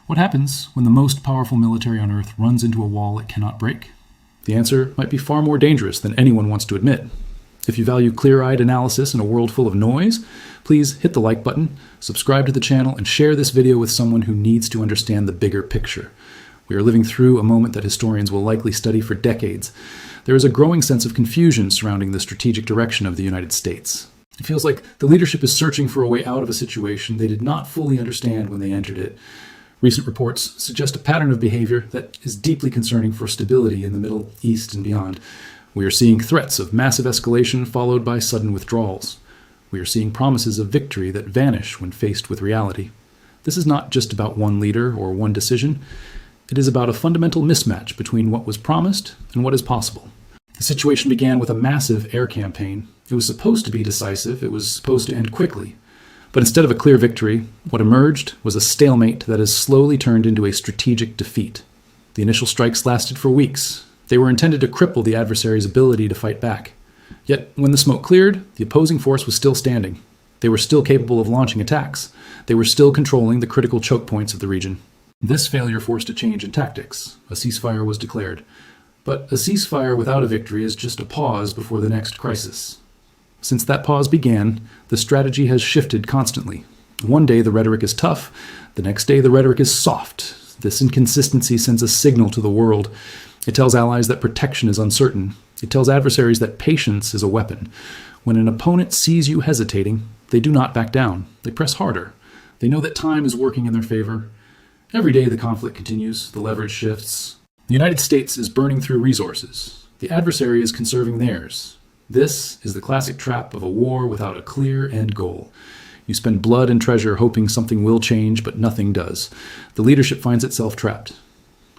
What happens when the most powerful military on Earth runs into a wall it cannot break? The answer might be far more dangerous than anyone wants to admit. If you value clear-eyed analysis in a world full of noise, please hit the like button, subscribe to the channel, and share this video with someone who needs to understand the bigger picture. We are living through a moment that historians will likely study for decades. There is a growing sense of confusion surrounding the strategic direction of the United States. It feels like the leadership is searching for a way out of a situation they did not fully understand when they entered it. Recent reports suggest a pattern of behavior that is deeply concerning for stability in the Middle East and beyond. We are seeing threats of massive escalation followed by sudden withdrawals. We are seeing promises of victory that vanish when faced with reality. This is not just about one leader or one decision. It is about a fundamental mismatch between what was promised and what is possible. The situation began with a massive air campaign. It was supposed to be decisive. It was supposed to end quickly. But instead of a clear victory, what emerged was a stalemate that has slowly turned into a strategic defeat. The initial strikes lasted for weeks. They were intended to cripple the adversary's ability to fight back. Yet, when the smoke cleared, the opposing force was still standing. They were still capable of launching attacks. They were still controlling the critical choke points of the region. This failure forced a change in tactics. A ceasefire was declared. But a ceasefire without a victory is just a pause before the next crisis. Since that pause began, the strategy has shifted constantly. One day the rhetoric is tough, the next day the rhetoric is soft. This inconsistency sends a signal to the world. It tells allies that protection is uncertain. It tells adversaries that patience is a weapon. When an opponent sees you hesitating, they do not back down. They press harder. They know that time is working in their favor. Every day the conflict continues, the leverage shifts. The United States is burning through resources. The adversary is conserving theirs. This is the classic trap of a war without a clear end goal. You spend blood and treasure hoping something will change, but nothing does. The leadership finds itself trapped.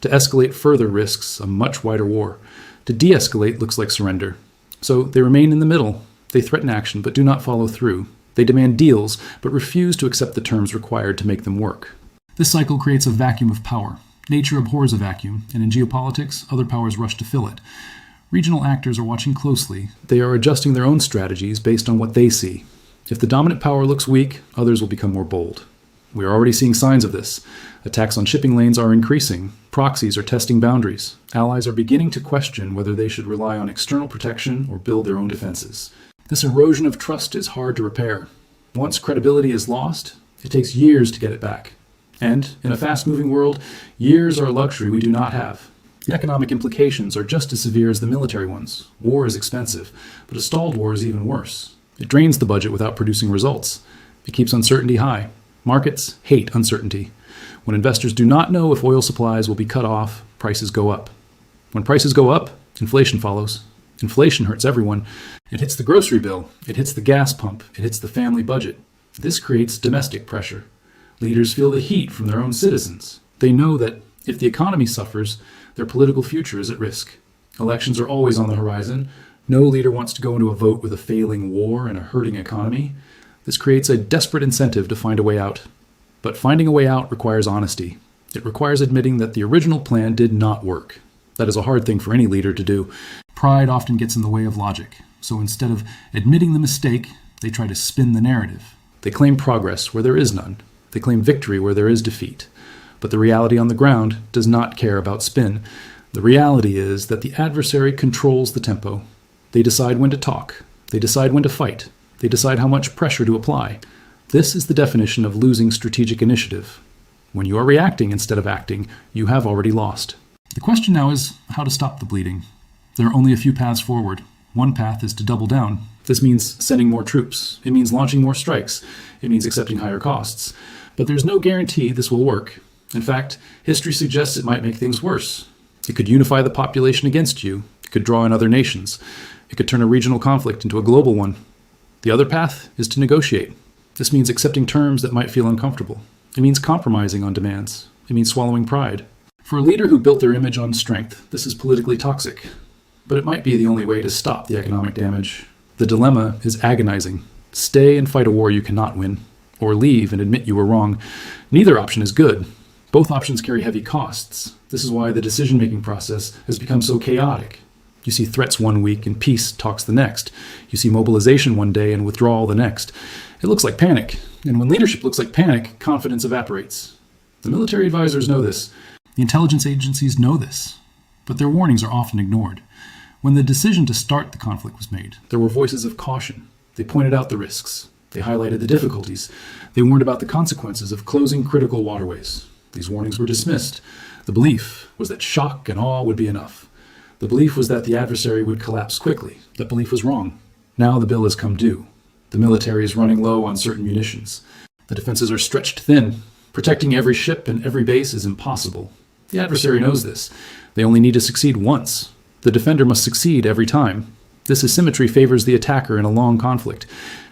To escalate further risks a much wider war. To de-escalate looks like surrender. So they remain in the middle. They threaten action, but do not follow through. They demand deals, but refuse to accept the terms required to make them work. This cycle creates a vacuum of power. Nature abhors a vacuum, and in geopolitics, other powers rush to fill it. Regional actors are watching closely. They are adjusting their own strategies based on what they see. If the dominant power looks weak, others will become more bold. We are already seeing signs of this. Attacks on shipping lanes are increasing. Proxies are testing boundaries. Allies are beginning to question whether they should rely on external protection or build their own defenses. This erosion of trust is hard to repair. Once credibility is lost, it takes years to get it back. And, in a fast-moving world, years are a luxury we do not have. The economic implications are just as severe as the military ones. War is expensive, but a stalled war is even worse. It drains the budget without producing results. It keeps uncertainty high. Markets hate uncertainty. When investors do not know if oil supplies will be cut off, prices go up. When prices go up, inflation follows. Inflation hurts everyone. It hits the grocery bill. It hits the gas pump. It hits the family budget. This creates domestic pressure. Leaders feel the heat from their own citizens. They know that if the economy suffers, their political future is at risk. Elections are always on the horizon. No leader wants to go into a vote with a failing war and a hurting economy. This creates a desperate incentive to find a way out. But finding a way out requires honesty. It requires admitting that the original plan did not work. That is a hard thing for any leader to do. Pride often gets in the way of logic. So instead of admitting the mistake, they try to spin the narrative. They claim progress where there is none. They claim victory where there is defeat. But the reality on the ground does not care about spin. The reality is that the adversary controls the tempo. They decide when to talk. They decide when to fight. They decide how much pressure to apply. This is the definition of losing strategic initiative. When you are reacting instead of acting, you have already lost. The question now is how to stop the bleeding. There are only a few paths forward. One path is to double down. This means sending more troops. It means launching more strikes. It means accepting higher costs. But there's no guarantee this will work. In fact, history suggests it might make things worse. It could unify the population against you. It could draw in other nations. It could turn a regional conflict into a global one. The other path is to negotiate. This means accepting terms that might feel uncomfortable. It means compromising on demands. It means swallowing pride. For a leader who built their image on strength, this is politically toxic. But it might be the only way to stop the economic damage. The dilemma is agonizing. Stay and fight a war you cannot win, or leave and admit you were wrong. Neither option is good. Both options carry heavy costs. This is why the decision-making process has become so chaotic. You see threats one week and peace talks the next. You see mobilization one day and withdrawal the next. It looks like panic. And when leadership looks like panic, confidence evaporates. The military advisors know this. The intelligence agencies know this. But their warnings are often ignored. When the decision to start the conflict was made, there were voices of caution. They pointed out the risks. They highlighted the difficulties. They warned about the consequences of closing critical waterways. These warnings were dismissed. The belief was that shock and awe would be enough. The belief was that the adversary would collapse quickly. That belief was wrong. Now the bill has come due. The military is running low on certain munitions. The defenses are stretched thin. Protecting every ship and every base is impossible. The adversary knows this. They only need to succeed once. The defender must succeed every time. This asymmetry favors the attacker in a long conflict.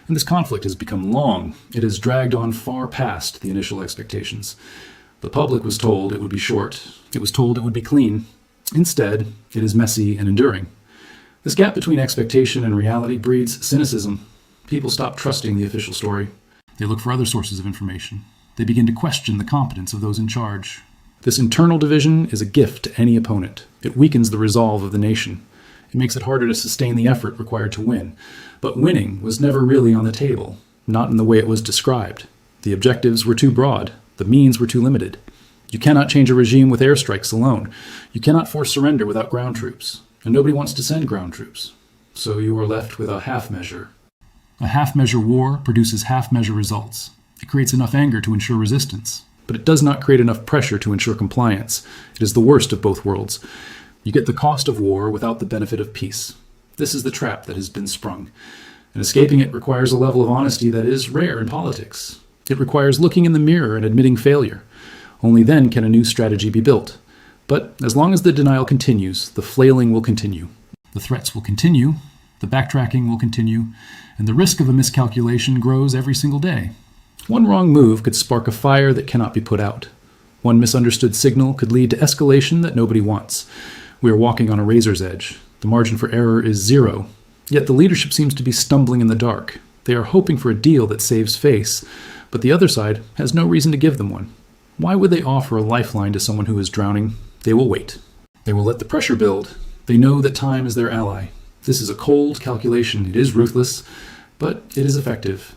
And this conflict has become long. It has dragged on far past the initial expectations. The public was told it would be short. It was told it would be clean. Instead, it is messy and enduring. This gap between expectation and reality breeds cynicism. People stop trusting the official story. They look for other sources of information. They begin to question the competence of those in charge. This internal division is a gift to any opponent. It weakens the resolve of the nation. It makes it harder to sustain the effort required to win. But winning was never really on the table, not in the way it was described. The objectives were too broad. The means were too limited. You cannot change a regime with airstrikes alone. You cannot force surrender without ground troops. And nobody wants to send ground troops. So you are left with a half measure. A half-measure war produces half-measure results. It creates enough anger to ensure resistance, but it does not create enough pressure to ensure compliance. It is the worst of both worlds. You get the cost of war without the benefit of peace. This is the trap that has been sprung, and escaping it requires a level of honesty that is rare in politics. It requires looking in the mirror and admitting failure. Only then can a new strategy be built. But as long as the denial continues, the flailing will continue. The threats will continue, the backtracking will continue, and the risk of a miscalculation grows every single day. One wrong move could spark a fire that cannot be put out. One misunderstood signal could lead to escalation that nobody wants. We are walking on a razor's edge. The margin for error is zero. Yet the leadership seems to be stumbling in the dark. They are hoping for a deal that saves face, but the other side has no reason to give them one. Why would they offer a lifeline to someone who is drowning? They will wait. They will let the pressure build. They know that time is their ally. This is a cold calculation. It is ruthless, but it is effective.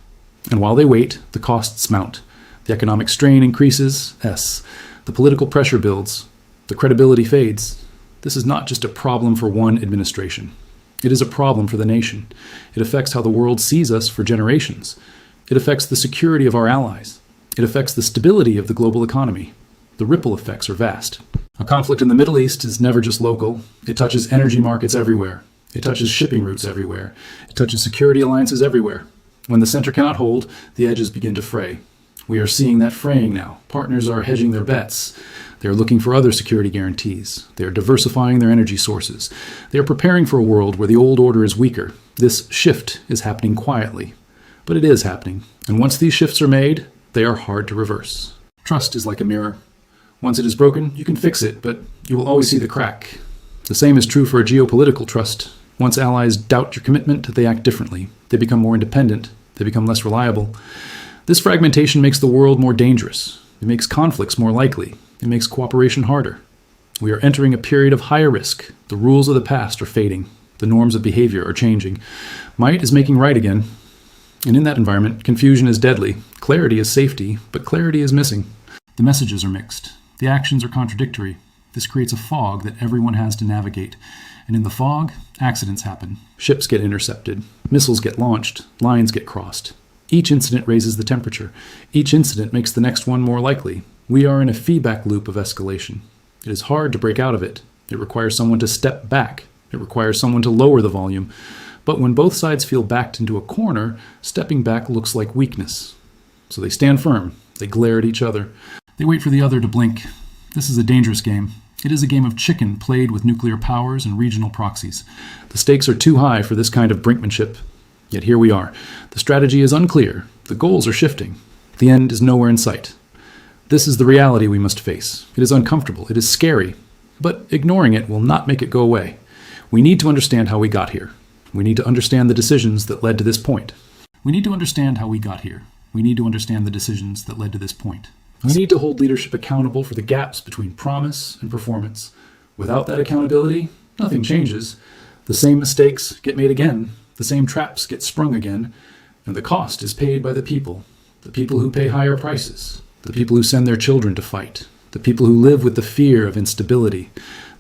And while they wait, the costs mount. The economic strain increases, the political pressure builds. The credibility fades. This is not just a problem for one administration. It is a problem for the nation. It affects how the world sees us for generations. It affects the security of our allies. It affects the stability of the global economy. The ripple effects are vast. A conflict in the Middle East is never just local. It touches energy markets everywhere. It touches shipping routes everywhere. It touches security alliances everywhere. When the center cannot hold, the edges begin to fray. We are seeing that fraying now. Partners are hedging their bets. They are looking for other security guarantees. They are diversifying their energy sources. They are preparing for a world where the old order is weaker. This shift is happening quietly, but it is happening. And once these shifts are made, they are hard to reverse. Trust is like a mirror. Once it is broken, you can fix it, but you will always see the crack. The same is true for a geopolitical trust. Once allies doubt your commitment, they act differently. They become more independent. They become less reliable. This fragmentation makes the world more dangerous. It makes conflicts more likely. It makes cooperation harder. We are entering a period of higher risk. The rules of the past are fading. The norms of behavior are changing. Might is making right again. And in that environment, confusion is deadly. Clarity is safety, but clarity is missing. The messages are mixed. The actions are contradictory. This creates a fog that everyone has to navigate. And in the fog, accidents happen. Ships get intercepted. Missiles get launched. Lines get crossed. Each incident raises the temperature. Each incident makes the next one more likely. We are in a feedback loop of escalation. It is hard to break out of it. It requires someone to step back. It requires someone to lower the volume. But when both sides feel backed into a corner, stepping back looks like weakness. So they stand firm. They glare at each other. They wait for the other to blink. This is a dangerous game. It is a game of chicken played with nuclear powers and regional proxies. The stakes are too high for this kind of brinkmanship. Yet here we are. The strategy is unclear. The goals are shifting. The end is nowhere in sight. This is the reality we must face. It is uncomfortable. It is scary. But ignoring it will not make it go away. We need to understand how we got here. We need to understand the decisions that led to this point. We need to understand how we got here. We need to understand the decisions that led to this point. We need to hold leadership accountable for the gaps between promise and performance. Without that accountability, nothing changes. The same mistakes get made again. The same traps get sprung again. And the cost is paid by the people who pay higher prices. the people who send their children to fight, the people who live with the fear of instability.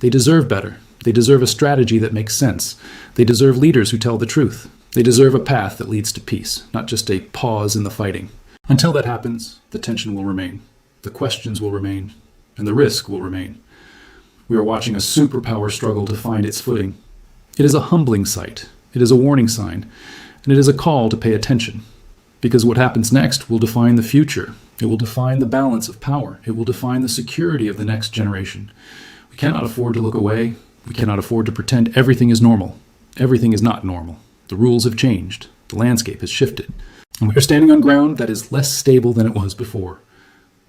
They deserve better. They deserve a strategy that makes sense. They deserve leaders who tell the truth. They deserve a path that leads to peace, not just a pause in the fighting. Until that happens, the tension will remain, the questions will remain, and the risk will remain. We are watching a superpower struggle to find its footing. It is a humbling sight. It is a warning sign, and it is a call to pay attention. Because what happens next will define the future. It will define the balance of power. It will define the security of the next generation. We cannot afford to look away. We cannot afford to pretend everything is normal. Everything is not normal. The rules have changed. The landscape has shifted. And we are standing on ground that is less stable than it was before.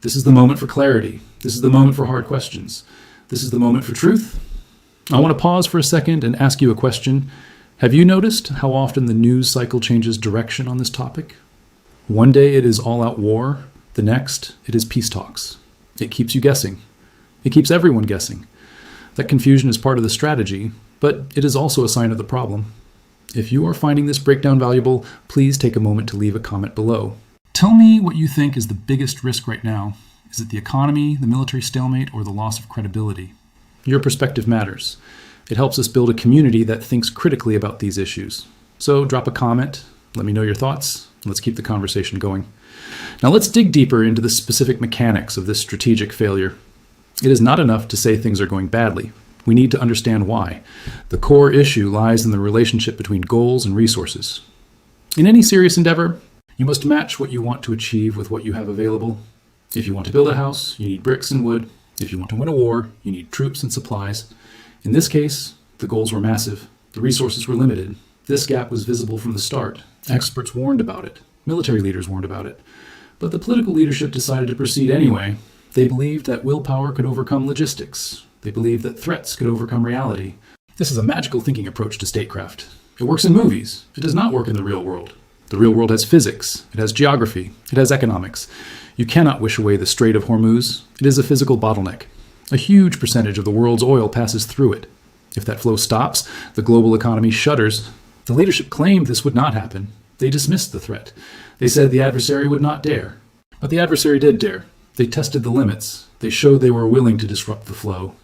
This is the moment for clarity. This is the moment for hard questions. This is the moment for truth. I want to pause for a second and ask you a question. Have you noticed how often the news cycle changes direction on this topic? One day it is all-out war. The next, it is peace talks. It keeps you guessing. It keeps everyone guessing. That confusion is part of the strategy, but it is also a sign of the problem. If you are finding this breakdown valuable, please take a moment to leave a comment below. Tell me what you think is the biggest risk right now. Is it the economy, the military stalemate, or the loss of credibility? Your perspective matters. It helps us build a community that thinks critically about these issues. So drop a comment, let me know your thoughts, and let's keep the conversation going. Now let's dig deeper into the specific mechanics of this strategic failure. It is not enough to say things are going badly. We need to understand why. The core issue lies in the relationship between goals and resources. In any serious endeavor, you must match what you want to achieve with what you have available. If you want to build a house, you need bricks and wood. If you want to win a war, you need troops and supplies. In this case, the goals were massive. The resources were limited. This gap was visible from the start. Experts warned about it. Military leaders warned about it. But the political leadership decided to proceed anyway. They believed that willpower could overcome logistics. They believed that threats could overcome reality. This is a magical thinking approach to statecraft. It works in movies. It does not work in the real world. The real world has physics. It has geography. It has economics. You cannot wish away the Strait of Hormuz. It is a physical bottleneck. A huge percentage of the world's oil passes through it. If that flow stops, the global economy shudders. The leadership claimed this would not happen. They dismissed the threat. They said the adversary would not dare. But the adversary did dare. They tested the limits. They showed they were willing to disrupt the flow.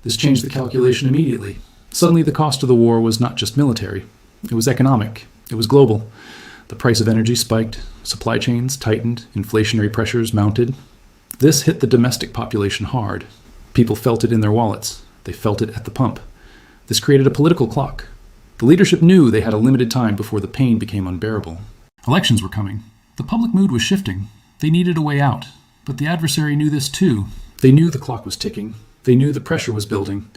This changed the calculation immediately. Suddenly the cost of the war was not just military. It was economic. It was global. The price of energy spiked. Supply chains tightened. Inflationary pressures mounted. This hit the domestic population hard. People felt it in their wallets. They felt it at the pump. This created a political clock. The leadership knew they had a limited time before the pain became unbearable. Elections were coming. The public mood was shifting. They needed a way out. But the adversary knew this too. They knew the clock was ticking. They knew the pressure was building.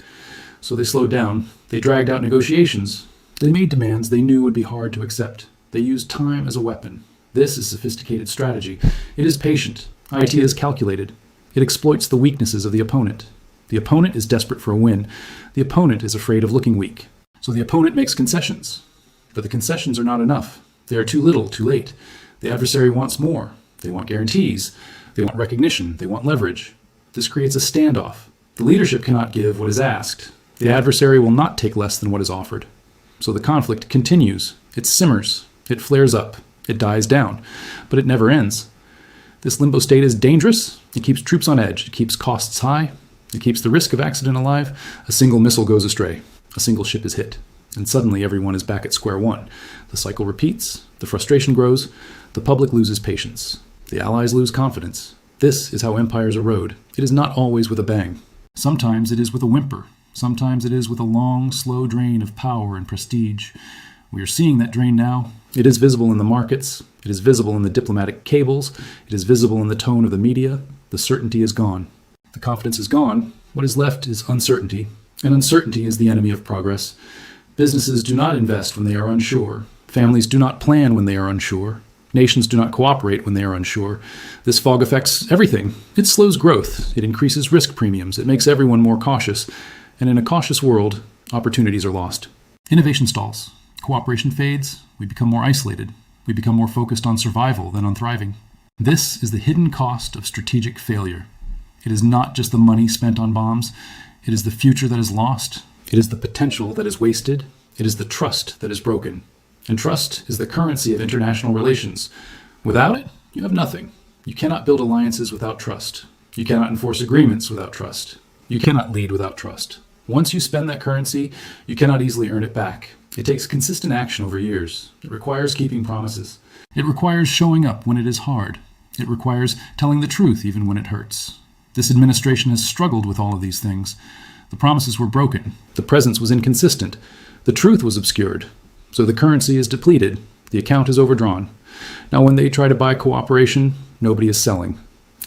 So they slowed down. They dragged out negotiations. They made demands they knew would be hard to accept. They used time as a weapon. This is sophisticated strategy. It is patient. IT is calculated. It exploits the weaknesses of the opponent. The opponent is desperate for a win. The opponent is afraid of looking weak. So the opponent makes concessions. But the concessions are not enough. They are too little, too late. The adversary wants more. They want guarantees. They want recognition. They want leverage. This creates a standoff. The leadership cannot give what is asked. The adversary will not take less than what is offered. So the conflict continues. It simmers. It flares up. It dies down. But it never ends. This limbo state is dangerous. It keeps troops on edge. It keeps costs high. It keeps the risk of accident alive. A single missile goes astray. A single ship is hit. And suddenly everyone is back at square one. The cycle repeats. The frustration grows. The public loses patience. The allies lose confidence. This is how empires erode. It is not always with a bang. Sometimes it is with a whimper. Sometimes it is with a long, slow drain of power and prestige. We are seeing that drain now. It is visible in the markets. It is visible in the diplomatic cables. It is visible in the tone of the media. The certainty is gone. The confidence is gone. What is left is uncertainty. And uncertainty is the enemy of progress. Businesses do not invest when they are unsure. Families do not plan when they are unsure. Nations do not cooperate when they are unsure. This fog affects everything. It slows growth. It increases risk premiums. It makes everyone more cautious. And in a cautious world, opportunities are lost. Innovation stalls. Cooperation fades. We become more isolated. We become more focused on survival than on thriving. This is the hidden cost of strategic failure. It is not just the money spent on bombs. It is the future that is lost. It is the potential that is wasted. It is the trust that is broken. And trust is the currency of international relations. Without it, you have nothing. You cannot build alliances without trust. You cannot enforce agreements without trust. You cannot lead without trust. Once you spend that currency, you cannot easily earn it back. It takes consistent action over years. It requires keeping promises. It requires showing up when it is hard. It requires telling the truth even when it hurts. This administration has struggled with all of these things. The promises were broken. The presence was inconsistent. The truth was obscured. So the currency is depleted. The account is overdrawn. Now when they try to buy cooperation, nobody is selling.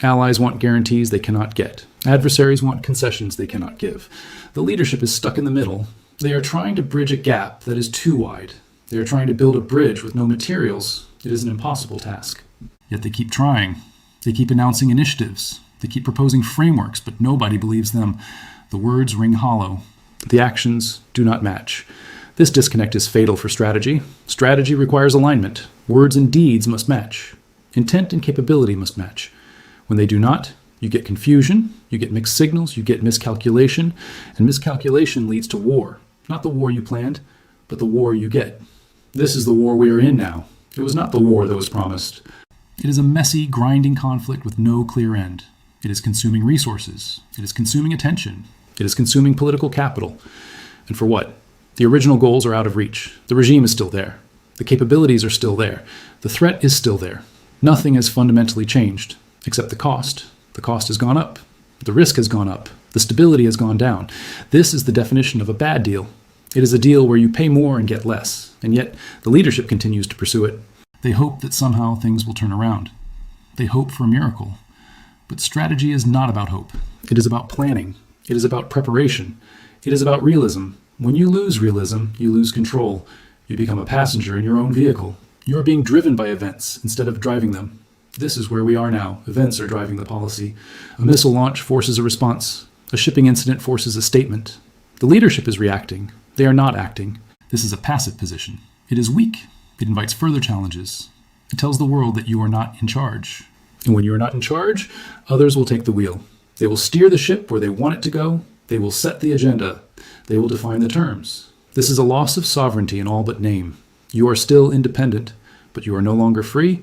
Allies want guarantees they cannot get. Adversaries want concessions they cannot give. The leadership is stuck in the middle. They are trying to bridge a gap that is too wide. They are trying to build a bridge with no materials. It is an impossible task. Yet they keep trying. They keep announcing initiatives. They keep proposing frameworks, but nobody believes them. The words ring hollow. The actions do not match. This disconnect is fatal for strategy. Strategy requires alignment. Words and deeds must match. Intent and capability must match. When they do not, you get confusion, you get mixed signals, you get miscalculation, and miscalculation leads to war. Not the war you planned, but the war you get. This is the war we are in now. It was not the war that was promised. It is a messy, grinding conflict with no clear end. It is consuming resources. It is consuming attention. It is consuming political capital. And for what? The original goals are out of reach. The regime is still there. The capabilities are still there. The threat is still there. Nothing has fundamentally changed, except the cost. The cost has gone up. The risk has gone up. The stability has gone down. This is the definition of a bad deal. It is a deal where you pay more and get less, and yet the leadership continues to pursue it. They hope that somehow things will turn around. They hope for a miracle. But strategy is not about hope. It is about planning. It is about preparation. It is about realism. When you lose realism, you lose control. You become a passenger in your own vehicle. You are being driven by events instead of driving them. This is where we are now. Events are driving the policy. A missile launch forces a response. A shipping incident forces a statement. The leadership is reacting. They are not acting. This is a passive position. It is weak. It invites further challenges. It tells the world that you are not in charge. And when you are not in charge, others will take the wheel. They will steer the ship where they want it to go. They will set the agenda. They will define the terms. This is a loss of sovereignty in all but name. You are still independent, but you are no longer free.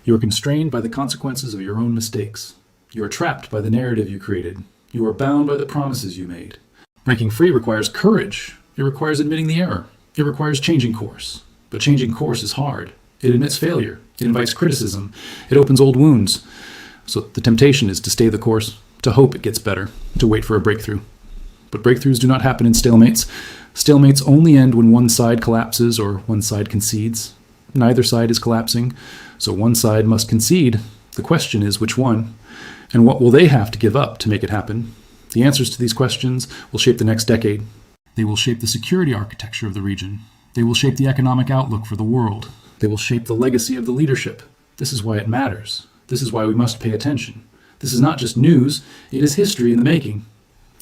You are constrained by the consequences of your own mistakes. You are trapped by the narrative you created. You are bound by the promises you made. Breaking free requires courage. It requires admitting the error. It requires changing course. But changing course is hard. It admits failure. It invites criticism. It opens old wounds. So the temptation is to stay the course, to hope it gets better, to wait for a breakthrough. But breakthroughs do not happen in stalemates. Stalemates only end when one side collapses or one side concedes. Neither side is collapsing, so one side must concede. The question is which one, and what will they have to give up to make it happen? The answers to these questions will shape the next decade. They will shape the security architecture of the region. They will shape the economic outlook for the world. They will shape the legacy of the leadership. This is why it matters. This is why we must pay attention. This is not just news, it is history in the making.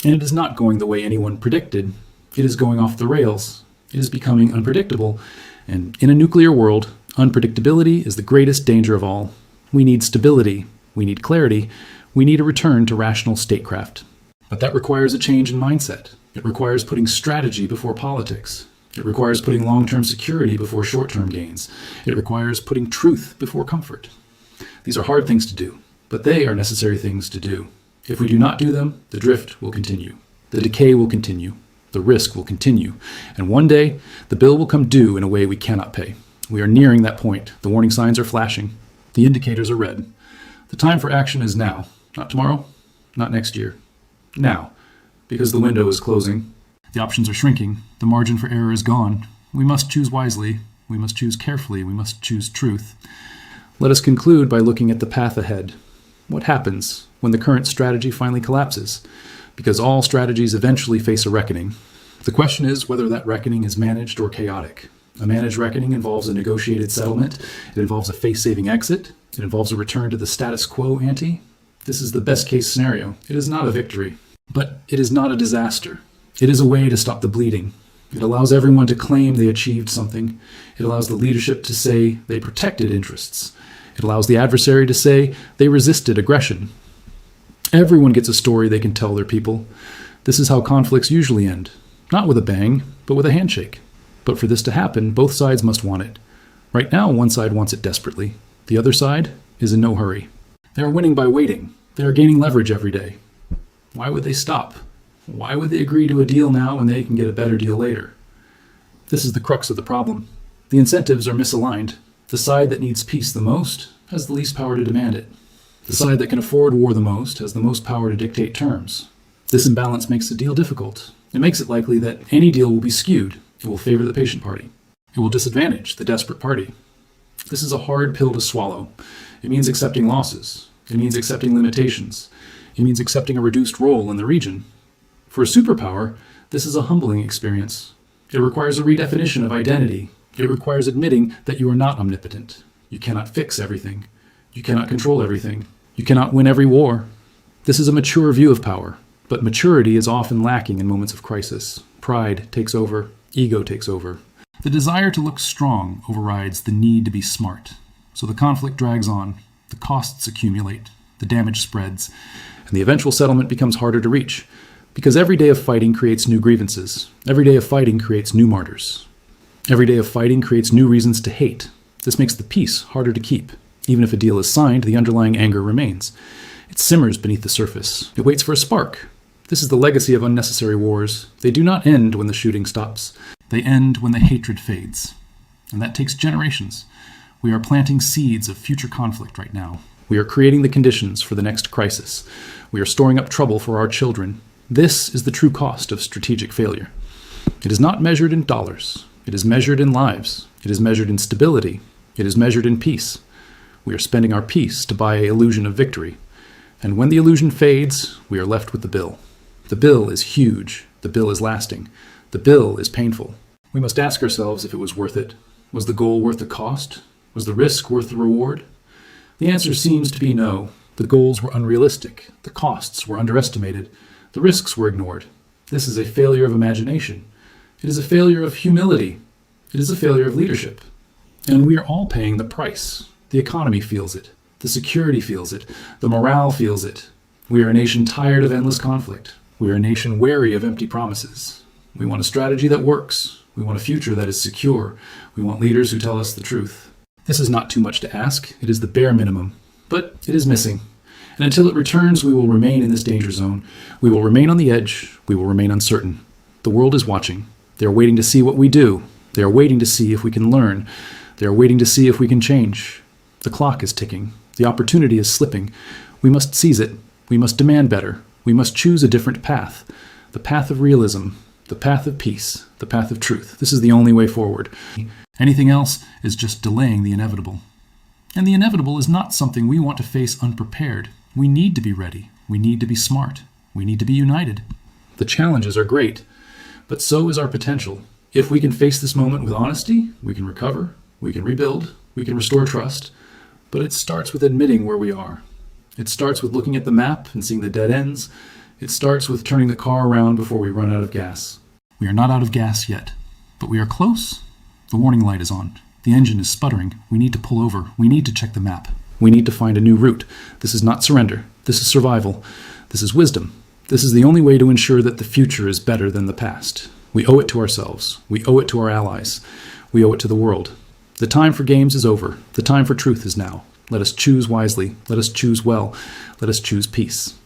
And it is not going the way anyone predicted. It is going off the rails. It is becoming unpredictable. And in a nuclear world, unpredictability is the greatest danger of all. We need stability. We need clarity. We need a return to rational statecraft. But that requires a change in mindset. It requires putting strategy before politics. It requires putting long-term security before short-term gains. It requires putting truth before comfort. These are hard things to do, but they are necessary things to do. If we do not do them, the drift will continue. The decay will continue. The risk will continue. And one day, the bill will come due in a way we cannot pay. We are nearing that point. The warning signs are flashing. The indicators are red. The time for action is now. Not tomorrow, not next year. Now, because the window is closing. The options are shrinking. The margin for error is gone. We must choose wisely. We must choose carefully. We must choose truth. Let us conclude by looking at the path ahead. What happens when the current strategy finally collapses? Because all strategies eventually face a reckoning. The question is whether that reckoning is managed or chaotic. A managed reckoning involves a negotiated settlement. It involves a face-saving exit. It involves a return to the status quo ante. This is the best-case scenario. It is not a victory. But it is not a disaster. It is a way to stop the bleeding. It allows everyone to claim they achieved something. It allows the leadership to say they protected interests. It allows the adversary to say they resisted aggression. Everyone gets a story they can tell their people. This is how conflicts usually end. Not with a bang, but with a handshake. But for this to happen, both sides must want it. Right now, one side wants it desperately. The other side is in no hurry. They are winning by waiting. They are gaining leverage every day. Why would they stop? Why would they agree to a deal now when they can get a better deal later? This is the crux of the problem. The incentives are misaligned. The side that needs peace the most has the least power to demand it. The side that can afford war the most has the most power to dictate terms. This imbalance makes the deal difficult. It makes it likely that any deal will be skewed. It will favor the patient party. It will disadvantage the desperate party. This is a hard pill to swallow. It means accepting losses. It means accepting limitations. It means accepting a reduced role in the region. For a superpower, this is a humbling experience. It requires a redefinition of identity. It requires admitting that you are not omnipotent. You cannot fix everything. You cannot control everything. You cannot win every war. This is a mature view of power, but maturity is often lacking in moments of crisis. Pride takes over. Ego takes over. The desire to look strong overrides the need to be smart. So the conflict drags on. The costs accumulate. The damage spreads. And the eventual settlement becomes harder to reach. Because every day of fighting creates new grievances. Every day of fighting creates new martyrs. Every day of fighting creates new reasons to hate. This makes the peace harder to keep. Even if a deal is signed, the underlying anger remains. It simmers beneath the surface. It waits for a spark. This is the legacy of unnecessary wars. They do not end when the shooting stops. They end when the hatred fades. And that takes generations. We are planting seeds of future conflict right now. We are creating the conditions for the next crisis. We are storing up trouble for our children. This is the true cost of strategic failure. It is not measured in dollars. It is measured in lives. It is measured in stability. It is measured in peace. We are spending our peace to buy an illusion of victory. And when the illusion fades, we are left with the bill. The bill is huge. The bill is lasting. The bill is painful. We must ask ourselves if it was worth it. Was the goal worth the cost? Was the risk worth the reward? The answer seems to be no. The goals were unrealistic. The costs were underestimated. The risks were ignored. This is a failure of imagination. It is a failure of humility. It is a failure of leadership. And we are all paying the price. The economy feels it. The security feels it. The morale feels it. We are a nation tired of endless conflict. We are a nation wary of empty promises. We want a strategy that works. We want a future that is secure. We want leaders who tell us the truth. This is not too much to ask. It is the bare minimum. But it is missing. And until it returns, we will remain in this danger zone. We will remain on the edge. We will remain uncertain. The world is watching. They are waiting to see what we do. They are waiting to see if we can learn. They are waiting to see if we can change. The clock is ticking. The opportunity is slipping. We must seize it. We must demand better. We must choose a different path. The path of realism. The path of peace. The path of truth. This is the only way forward. Anything else is just delaying the inevitable. And the inevitable is not something we want to face unprepared. We need to be ready. We need to be smart. We need to be united. The challenges are great, but so is our potential. If we can face this moment with honesty, we can recover, we can rebuild, we can restore trust. But it starts with admitting where we are. It starts with looking at the map and seeing the dead ends. It starts with turning the car around before we run out of gas. We are not out of gas yet, but we are close. The warning light is on. The engine is sputtering. We need to pull over. We need to check the map. We need to find a new route. This is not surrender. This is survival. This is wisdom. This is the only way to ensure that the future is better than the past. We owe it to ourselves. We owe it to our allies. We owe it to the world. The time for games is over. The time for truth is now. Let us choose wisely. Let us choose well. Let us choose peace.